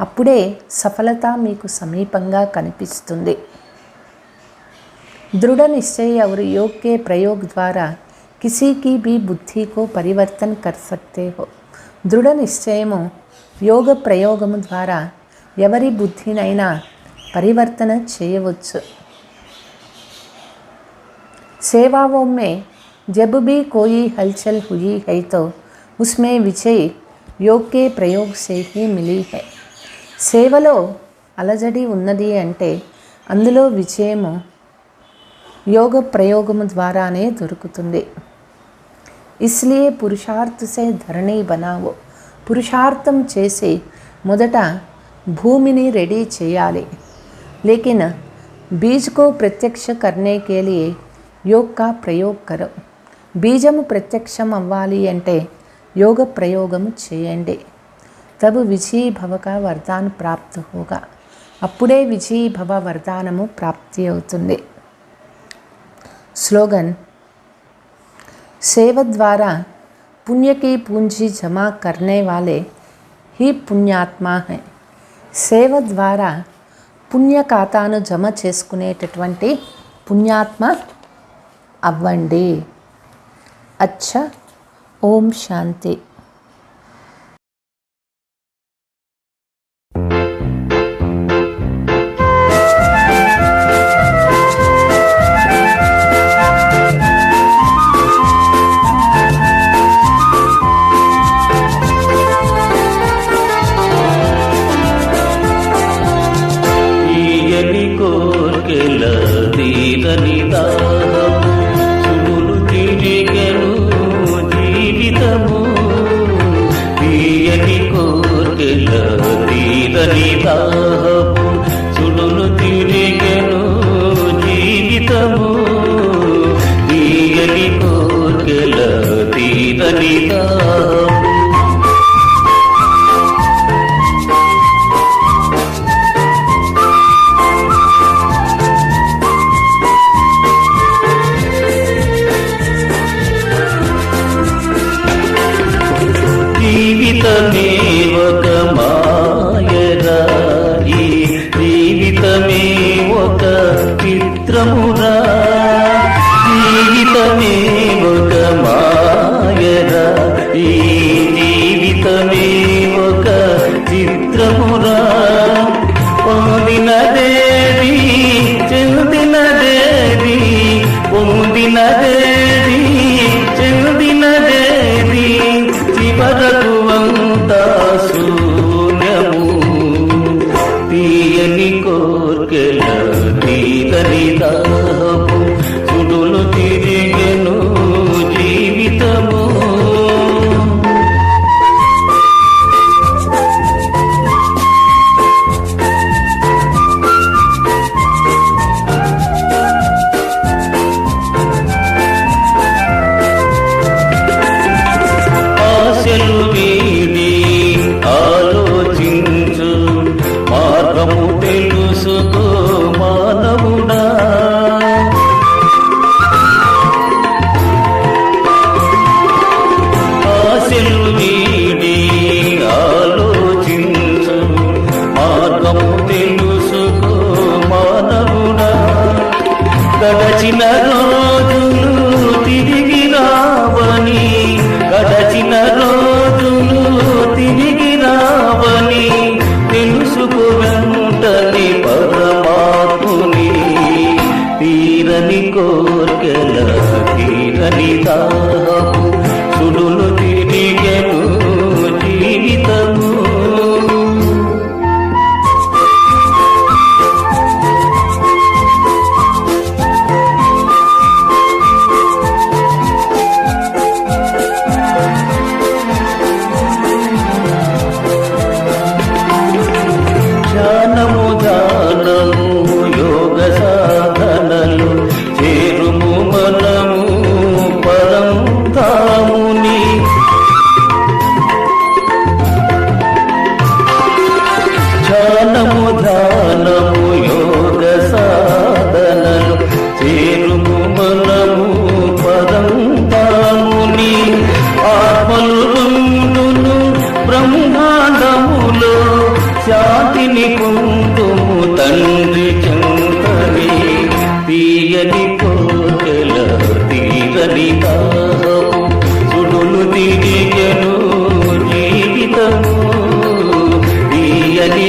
అప్పుడే సఫలత మీకు సమీపంగా కనిపిస్తుంది. दृढ़ निश्चय और योग के प्रयोग द्वारा किसी की भी बुद्धि को परिवर्तन कर सकते हो. దృఢ నిశ్చయము యోగ ప్రయోగము ద్వారా ఎవరి బుద్ధినైనా परिवर्तन చేయవచ్చు. सेवाओं में जब भी कोई हलचल हुई है तो उसमें विजय योग के प्रयोग से ही मिली है. సేవలో అలజడి ఉన్నది అంటే అందులో విజయము యోగ ప్రయోగము ద్వారానే దొరుకుతుంది. इसलिए पुरुषार्थ से धरणी बनाओ. పురుషార్థం చేసి మొదట భూమిని రెడీ చేయాలి. लेकिन बीज को प्रत्यक्ष करने के लिए योग का प्रयोग करो. బీజము ప్రత్యక్షం అవ్వాలి అంటే యోగ ప్రయోగము చేయండి. तब विजयी भव का वरदान प्राप्त होगा. అప్పుడే విజయీ భవ వరదానము ప్రాప్తి అవుతుంది. స్లోగన్, సేవ ద్వారా पुण्य की पूंजी जमा करने वाले ही पुण्यात्मा है. సేవ ద్వారా పుణ్య ఖాతాను జమ చేసుకునేటటువంటి పుణ్యాత్మ అవ్వండి. అచ్చా, ఓం శాంతి. సుడులు తిరిగెను జీవితము, తీయని కోర్కెల తీరని దాహము. జీవితమే ఒక మాయరా చిత్రమురా జీవితమే ఒక మాయరా ఈ జీవితమే ఒక చిత్రమురా పొందినదేది చెందినదేది పొందినదేది చెందినదేది చివరకు అంతా శూన్యము తీయని కోర్కెల తీరని దాహపు సుడులు తిరిగెను జీవితము ఆశలు వీడి ఆలోచించు మార్గము తెలుసుకో మానవుడా ఆశలు వీడి ఆలోచించు మార్గము తెలుసుకో మానవుడా గడచిన రోజులు తిరిగి రావని గడచిన రోజులు తిరిగి రావని తెలుసుకు వెంటనే పరమాత్ముని తీరని కోర్కెల తీరని దాహపు సుడులు తిరిగెను జీవితము ధ్యానము దానము యోగ సాధనలు చేరుము మనము పరం తాముని ధ్యానము ధ్యానము యోగ సాధనలు చేరుము మనము పరం తాముని ఆత్మలు రెండును బ్రహ్మాండములో శాంతిని పొందుము తండ్రి చెంతని తీయని కోటెల తీరని దాహపు సుడులు తిరిగెను జీవితము తీయని